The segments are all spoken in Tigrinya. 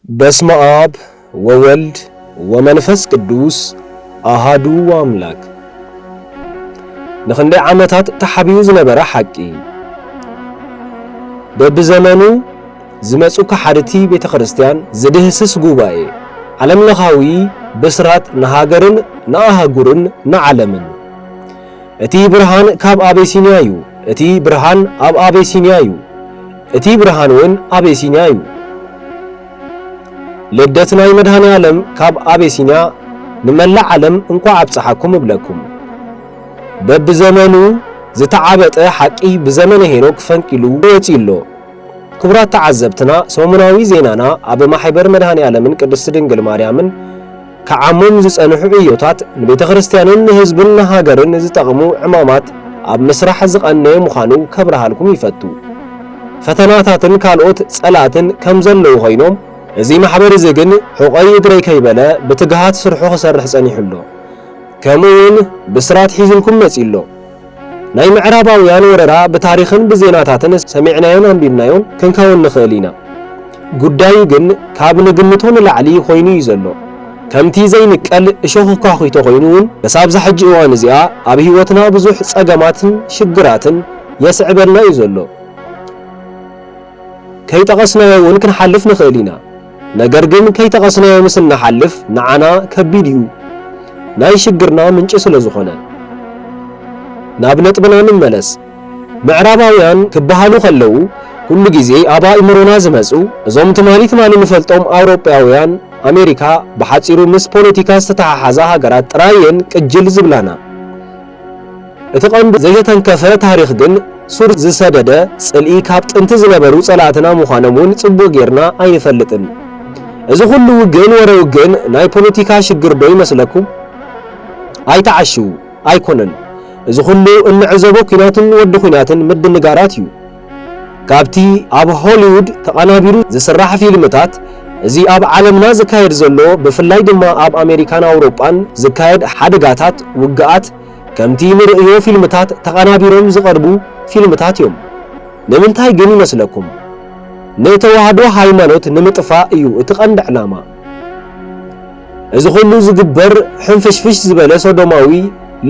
በስመ አብ ወወልድ ወመንፈስ ቅዱስ አሃዱ አምላክ። ንኽንደይ ዓመታት ተሓቢኡ ዝነበረ ሓቂ በብዘመኑ ዝመጹ ከሓድቲ ቤተ ክርስቲያን ዝድህስስ ጉባኤ ዓለም ለኻዊ ብስራት ንሃገርን ንኣህጉርን ንዓለምን። እቲ ብርሃን ካብ አቤሲንያ እዩ፣ እቲ ብርሃን ኣብ አቤሲንያ እዩ፣ እቲ ብርሃን እውን አቤሲንያ እዩ። ልደት ናይ መድኃኔ ዓለም ካብ አቤሲንያ ንመላእ ዓለም እንኳ ኣብጽሓኩም እብለኩም። በብዘመኑ ዝተዓበጠ ሓቂ ብዘመነ ሄኖክ ፈንቂሉ ወፂሎ። ክቡራት ተዓዘብትና ሰሙናዊ ዜናና ኣብ ማሕበር መድኃኔ ዓለምን ቅድስት ድንግል ማርያምን ከዓሞም ዝጸንሑ ዕዮታት ንቤተ ክርስቲያንን ንህዝብን ንሃገርን ዝጠቕሙ ዕማማት ኣብ ምስራሕ ዝቐነየ ምዃኑ ከብርሃልኩም ይፈቱ። ፈተናታትን ካልኦት ጸላትን ከም ዘለዉ ኾይኖም እዚ ማሕበር እዚ ግን ሕቆይ እግረይ ከይበለ ብትግሃት ስርሑ ክሰርሕ ጸኒሑሎ። ከምኡውን ብስራት ሒዝልኩም መጺሎ። ናይ ምዕራባውያን ወረራ ብታሪኽን ብዜናታትን ሰሚዕናዮን አንቢብናዮን ክንከውን ንኽእል ኢና። ጉዳዩ ግን ካብ ንግምቶ ንላዕሊ ኾይኑ እዩ ዘሎ። ከምቲ ዘይንቀል እሾኽ ኳኺቶ ኾይኑውን በሳብ ዝሕጂ እዋን እዚኣ ኣብ ህይወትና ብዙሕ ጸገማትን ሽግራትን የስዕበልና እዩ ዘሎ። ከይጠቐስናዮ እውን ክንሓልፍ ንኽእል ኢና። ነገር ግን ከይተቐስናዮ ምስ እናሓልፍ ንዓና ከቢድ እዩ፣ ናይ ሽግርና ምንጭ ስለ ዝኾነ። ናብ ነጥብና ንመለስ። ምዕራባውያን ክበሃሉ ኸለዉ ኩሉ ጊዜ ኣብ ኣእምሮና ዝመጹ እዞም ትማሊት ማን ንፈልጦም ኣውሮጳውያን ኣሜሪካ ብሓጺሩ ምስ ፖለቲካ ዝተተሓሓዛ ሃገራት ጥራየን ቅጅል ዝብላና። እቲ ቐንዱ ዘይተተንከፈ ታሪኽ ግን ሱር ዝሰደደ ጽልኢ ካብ ጥንቲ ዝነበሩ ጸላእትና ምዃኖም እውን ጽቡቕ ጌርና ኣይንፈልጥን። እዚ ኩሉ ውግን ወረ ውግን ናይ ፖለቲካ ሽግር ዶ ይመስለኩም? ኣይተዓሽው ኣይኮነን። እዚ ኩሉ እንዕዘቦ ኩናትን ወዲ ኩናትን ምድንጋራት እዩ። ካብቲ ኣብ ሆሊውድ ተቐናቢሩ ዝስራሕ ፊልምታት እዚ ኣብ ዓለምና ዝካየድ ዘሎ ብፍላይ ድማ ኣብ ኣሜሪካን ኣውሮጳን ዝካየድ ሓደጋታት ውግኣት ከምቲ ንርእዮ ፊልምታት ተቐናቢሮም ዝቐርቡ ፊልምታት እዮም። ንምንታይ ግን ይመስለኩም? ንተዋህዶ ሃይማኖት ንምጥፋእ እዩ እቲ ቀንዲ ዕላማ። እዚ ኩሉ ዝግበር ሕንፍሽፍሽ ዝበለ ሶዶማዊ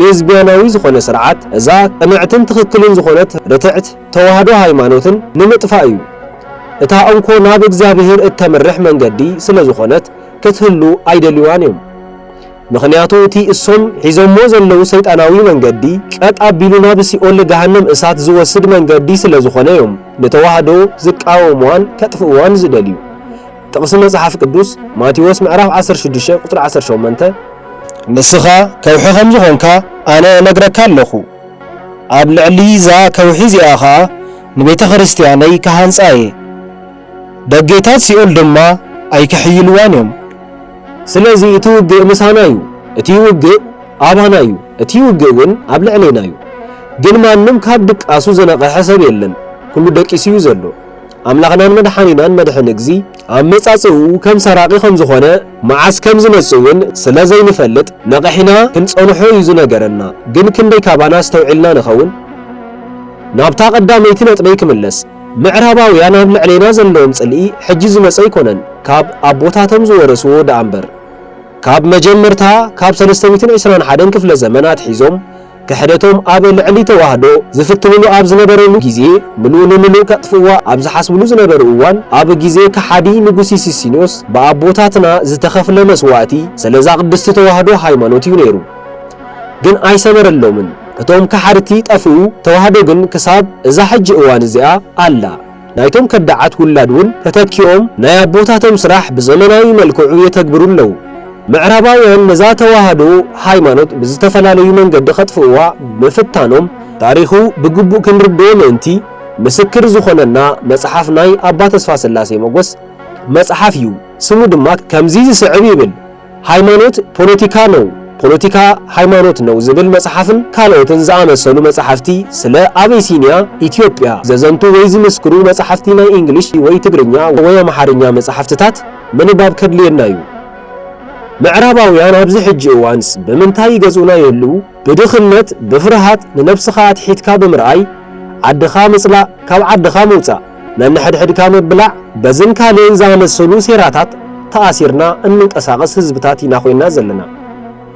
ሌዝቢያናዊ ዝኾነ ስርዓት እዛ ቅንዕትን ትኽክልን ዝኾነት ርትዕት ተዋህዶ ሃይማኖትን ንምጥፋእ እዩ። እታ እንኮ ናብ እግዚአብሔር እተመርሕ መንገዲ ስለ ዝኾነት ክትህሉ ኣይደልዩዋን እዮም። ምኽንያቱ እቲ እሶም ሒዞሞ ዘለዉ ሰይጣናዊ መንገዲ ቀጥ ኣቢሉ ናብ ሲኦል ገሃነም እሳት ዝወስድ መንገዲ ስለ ዝኾነ እዮም ንተዋህዶ ዝቃወምዋን ከጥፍእዋን ዝደልዩ። ጥቕሲ መጽሓፍ ቅዱስ ማቴዎስ ምዕራፍ 16 ቁጥሪ 18 ንስኻ ከውሒ ከም ዝኾንካ ኣነ ነግረካ ኣለኹ፣ ኣብ ልዕሊ ዛ ከውሒ እዚኣ ኸኣ ንቤተ ክርስቲያነይ ካሃንጻ እየ፣ ደጌታት ሲኦል ድማ ኣይክሕይልዋን እዮም። ስለዚ እቲ ውግእ ምሳና እዩ፣ እቲ ውግእ ኣባና እዩ፣ እቲ ውግእ እውን ኣብ ልዕሌና እዩ። ግን ማንም ካብ ድቃሱ ዘነቐሐ ሰብ የለን፣ ኩሉ ደቂሱ እዩ ዘሎ። ኣምላኽናን መድኃኒናን መድሕን እግዚ ኣብ መጻጽኡ ከም ሰራቒ ከም ዝኾነ መዓስ ከም ዝመጽእ እውን ስለ ዘይንፈልጥ ነቐሒና ክንጸንሖ እዩ ዝነገረና። ግን ክንደይ ካባና ዝተውዒልና ንኸውን? ናብታ ቀዳመይቲ ነጥበይ ክምለስ። ምዕራባውያን ኣብ ልዕሌና ዘለዎም ጽልኢ ሕጂ ዝመጸ ኣይኮነን፣ ካብ ኣቦታቶም ዝወረስዎ ዳኣ እምበር። ካብ መጀመርታ ካብ 321 ክፍለ ዘመናት ሒዞም ክሕደቶም ኣብ ልዕሊ ተዋህዶ ዝፍትውሉ ኣብ ዝነበረሉ ጊዜ ምሉእ ንምሉእ ከጥፍዋ ኣብ ዝሓስብሉ ዝነበሩ እዋን ኣብ ጊዜ ከሓዲ ንጉስ ሲሲኒዮስ ብኣቦታትና ዝተኸፍለ መስዋዕቲ ስለዛ ቅድስቲ ተዋህዶ ሃይማኖት እዩ ነይሩ። ግን ኣይሰመረሎምን። እቶም ከሓድቲ ጠፍኡ፣ ተዋህዶ ግን ክሳብ እዛ ሕጂ እዋን እዚኣ ኣላ። ናይቶም ከዳዓት ውላድ እውን ተተኪኦም ናይ ኣቦታቶም ስራሕ ብዘመናዊ መልክዑ የተግብሩ ኣለዉ። ምዕራባውያን ነዛ ተዋህዶ ሃይማኖት ብዝተፈላለዩ መንገዲ ከጥፍእዋ ምፍታኖም ታሪኹ ብግቡእ ክንርድኦ ምእንቲ ምስክር ዝኾነና መጽሓፍ ናይ ኣባ ተስፋ ሥላሴ መጎስ መጽሓፍ እዩ። ስሙ ድማ ከምዚ ዝስዕብ ይብል፣ ሃይማኖት ፖለቲካ ነው፣ ፖለቲካ ሃይማኖት ነው ዝብል መጽሓፍን ካልኦትን ዝኣመሰሉ መጽሓፍቲ ስለ አቤሲንያ ኢትዮጵያ ዘዘንቱ ወይ ዝምስክሩ መጽሓፍቲ ናይ እንግሊሽ ወይ ትግርኛ ወይ አምሓርኛ መጽሓፍትታት ምንባብ ከድልየና እዩ። ምዕራባውያን ኣብዚ ሕጂ እዋንስ ብምንታይ ይገጹና የሉ? ብድኽነት ብፍርሃት ንነፍስኻ ኣትሒትካ ብምርኣይ ዓድኻ ምጽላእ ካብ ዓድኻ ምውፃእ ነንሕድሕድካ ምብላዕ በዝን ካልእን ዝኣመሰሉ ሴራታት ተኣሲርና እንንቀሳቀስ ህዝብታት ኢና ኮይና ዘለና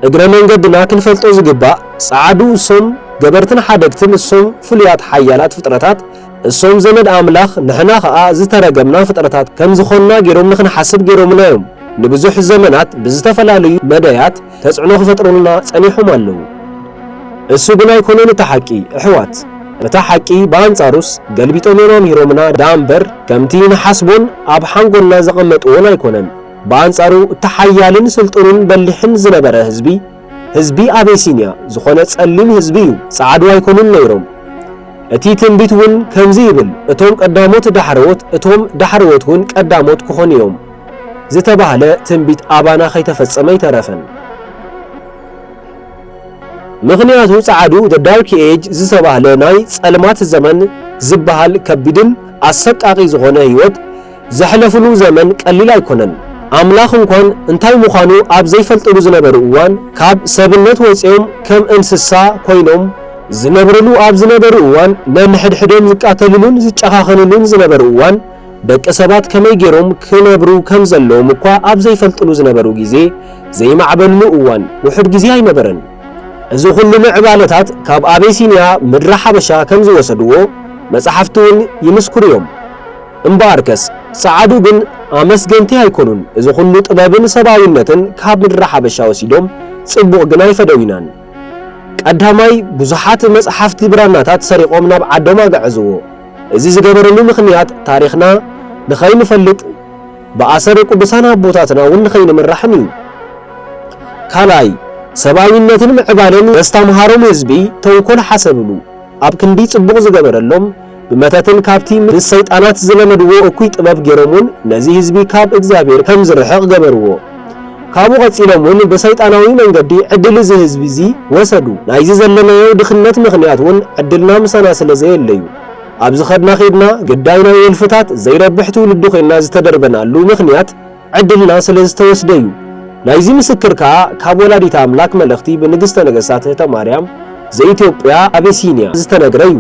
እግረ መንገድና ክንፈልጦ ዝግባእ ጻዕዱ እሶም ገበርትን ሓደግትን እሶም ፍሉያት ሓያላት ፍጥረታት እሶም ዘመድ ኣምላኽ ንሕና ኸኣ ዝተረገምና ፍጥረታት ከም ዝኾንና ገይሮም ንኽንሓስብ ገይሮምና እዮም ንብዙሕ ዘመናት ብዝተፈላለዩ መደያት ተጽዕኖ ክፈጥሩልና ጸኒሖም ኣለዉ እሱ ግን ኣይኮነን እቲ ሓቂ ኣሕዋት እታ ሓቂ በኣንጻሩስ ገልቢጦም ነይሮምና ዳእምበር ከምቲ ንሓስቦን ኣብ ሓንጎልና ዘቐመጥዎን ኣይኮነን በኣንጻሩ እቲ ሓያልን ስልጡንን በሊሕን ዝነበረ ህዝቢ ኣቤሲንያ ዝኾነ ጸሊም ህዝቢ እዩ ጻዕዱ ኣይኮኑን ነይሮም እቲ ትንቢት እውን ከምዚ ይብል እቶም ቀዳሞት ዳሕረዎት እቶም ዳሕረዎት እውን ቀዳሞት ክኾኑ እዮም ዝተባህለ ትንቢት ኣባና ከይተፈጸመ ይተረፈን ምኽንያቱ ጻዕዱ the dark age ዝተባህለ ናይ ጸልማት ዘመን ዝበሃል ከቢድን ኣሰቃቂ ዝኾነ ህይወት ዘሕለፍሉ ዘመን ቀሊል ኣይኮነን ኣምላኽ እንኳን እንታይ ምዃኑ ኣብ ዘይፈልጥሉ ዝነበሩ እዋን ካብ ሰብነት ወፂኦም ከም እንስሳ ኮይኖም ዝነብርሉ ኣብ ዝነበሩ እዋን ነንሕድሕዶም ዝቃተልሉን ዝጨኻኸንሉን ዝነበሩ እዋን ደቂ ሰባት ከመይ ገይሮም ክነብሩ ከም ዘለዎም እኳ ኣብ ዘይፈልጥሉ ዝነበሩ ግዜ ዘይማዕበሉ እዋን ውሑድ ግዜ ኣይነበረን እዚ ኩሉ ምዕባለታት ካብ ኣቤሲንያ ምድሪ ሓበሻ ከም ዝወሰድዎ መጽሓፍቲ እውን ይምስክሩ እዮም እምበኣርከስ ጻዕዱ ግን ኣመስገንቲ ኣይኮኑን እዚ ኩሉ ጥበብን ሰብኣዊነትን ካብ ምድሪ ሓበሻ ወሲዶም ጽቡቕ ግን ኣይፈደዊናን ቀዳማይ ብዙሓት መጽሓፍቲ ብራናታት ሰሪቖም ናብ ዓዶም ኣጋዕዝዎ እዚ ዝገበረሉ ምኽንያት ታሪኽና ንኸይንፈልጥ ብኣሰር ቅዱሳን ኣቦታትና እውን ንኸይንምራሕን እዩ ካልኣይ ሰብኣዊነትን ምዕባለን ዘስተምሃሮም ህዝቢ ተንኮል ሓሰብሉ ኣብ ክንዲ ጽቡቕ ዝገበረሎም ብመተትን ካብቲ ምስ ሰይጣናት ዝለመድዎ እኩይ ጥበብ ገይሮምን ነዚ ህዝቢ ካብ እግዚአብሔር ከም ዝርሕቕ ገበርዎ ካብኡ ቀፂሎም እውን ብሰይጣናዊ መንገዲ ዕድል እዚ ህዝቢ እዚ ወሰዱ ናይዚ ዘለናዮ ድኽነት ምኽንያት እውን ዕድልና ምሳና ስለዘየለዩ ኣብ ዝኸድና ኸድና ግዳይ ናይ ወልፍታት ዘይረብሕ ትውልዱ ኮይና ዝተደርበናሉ ምኽንያት ዕድልና ስለዝተወስደዩ ናይዚ ምስክር ከዓ ካብ ወላዲት ኣምላክ መልእኽቲ ብንግሥተ ነገሥታት እህተ ማርያም ዘኢትዮጵያ ኣቤሲንያ ዝተነግረ እዩ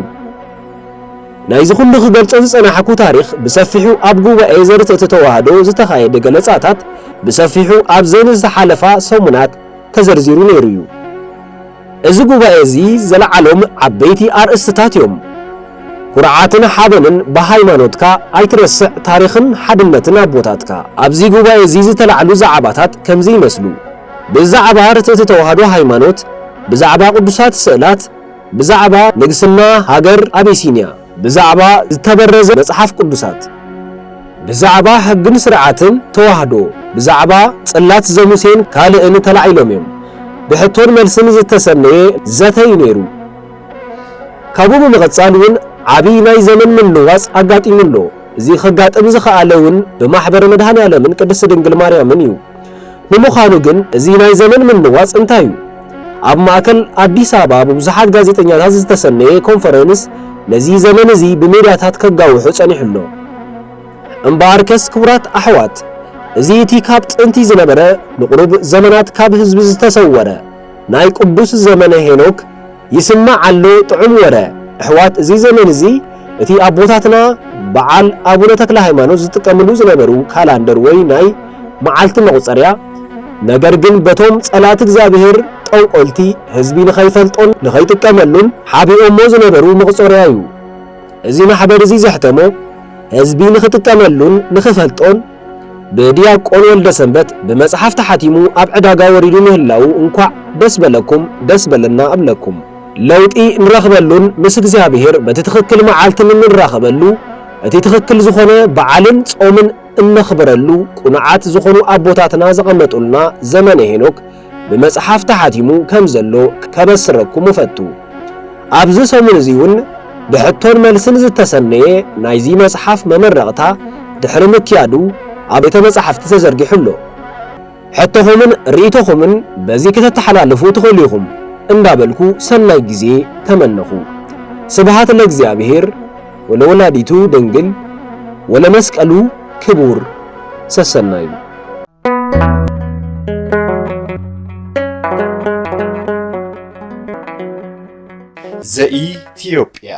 ናይዚ ኩሉ ክገልጾ ዝጸናሐኩ ታሪኽ ብሰፊሑ ኣብ ጉባኤ ዘርትዕቲ ተዋህዶ ዝተኻየደ ገለጻታት ብሰፊሑ ኣብ ዘን ዝሓለፋ ሰሙናት ተዘርዚሩ ነይሩ እዩ እዚ ጉባኤ እዚ ዘለዓሎም ዓበይቲ ኣርእስትታት እዮም ኩርዓትን ሓበንን ብሃይማኖትካ ኣይትረስዕ ታሪኽን ሓድነትን ኣቦታትካ ኣብዚ ጉባኤ እዚ ዝተላዕሉ ዛዕባታት ከምዚ ይመስሉ ብዛዕባ ርትዕቲ ተዋህዶ ሃይማኖት ብዛዕባ ቅዱሳት ስእላት ብዛዕባ ንግስና ሃገር ኣቤሲንያ ብዛዕባ ዝተበረዘ መጽሓፍ ቅዱሳት ብዛዕባ ሕግን ስርዓትን ተዋህዶ ብዛዕባ ጽላት ዘሙሴን ካልእን ተላዒሎም እዮም ብሕቶን መልስን ዝተሰነየ ዘተይ ነይሩ ካብኡ ብምቕጻል እውን ዓብይ ናይ ዘመን ምንዋጽ ኣጋጢሙሎ እዚ ኸጋጥም ዝኸኣለውን ብማሕበር መድኃኔዓለምን ቅድስት ድንግል ማርያምን እዩ ንምዃኑ ግን እዚ ናይ ዘመን ምንዋጽ እንታይ እዩ ኣብ ማእከል አዲስ አበባ ብብዙሓት ጋዜጠኛታት ዝተሰነየ ኮንፈረንስ ነዚ ዘመን እዚ ብሜድያታት ከጋውሑ ጸኒሕሎ እምበኣርከስ ክቡራት ኣሕዋት እዚ እቲ ካብ ጥንቲ ዝነበረ ንቁሩብ ዘመናት ካብ ህዝቢ ዝተሰወረ ናይ ቅዱስ ዘመነ ሄኖክ ይስማዕ ኣሎ ጥዑም ወረ ኣሕዋት እዚ ዘመን እዚ እቲ ኣቦታትና በዓል ኣቡነ ተክለ ሃይማኖት ዝጥቀምሉ ዝነበሩ ካላንደር ወይ ናይ መዓልቲ መቁጸርያ ነገር ግን በቶም ጸላት እግዚአብሔር ጠንቆልቲ ህዝቢ ንኸይፈልጦን ንኸይጥቀመሉን ሓቢኦሞ ዝነበሩ መቁጸርያ እዩ እዚ ማሕበር እዚ ዘሕተሞ ህዝቢ ንኽጥቀመሉን ንኽፈልጦን ብዲያቆን ወልደ ሰንበት ብመጽሓፍ ተሓቲሙ ኣብ ዕዳጋ ወሪዱ ምህላው እንኳዕ ደስ በለኩም ደስ በለና ኣብለኩም ለውጢ ንረኽበሉን ምስ እግዚአብሔር በቲ ትኽክል መዓልትን ንራኸበሉ እቲ ትኽክል ዝኾነ በዓልን ጾምን እነኽብረሉ ቁንዓት ዝኾኑ ኣቦታትና ዘቐመጡልና ዘመነ ሄኖክ ብመጽሓፍ ተሓቲሙ ከም ዘሎ ከበስረኩም ፈቱ ኣብዚ ሰሙን እዚ እውን ብሕቶን መልስን ዝተሰነየ ናይዚ መጽሓፍ መመረቕታ ድሕሪ ምክያዱ ኣብ ቤተ መጽሓፍቲ ተዘርጊሑሎ ሕቶኹምን ርእይቶኹምን በዚ ከተተሓላልፉ ትኽእሉ ኢኹም እንዳበልኩ ሰናይ ጊዜ ተመነኹ ስብሃት ለእግዚአብሔር ወለወላዲቱ ድንግል ወለመስቀሉ ክቡር ሰሰናዩ ዘኢትዮጵያ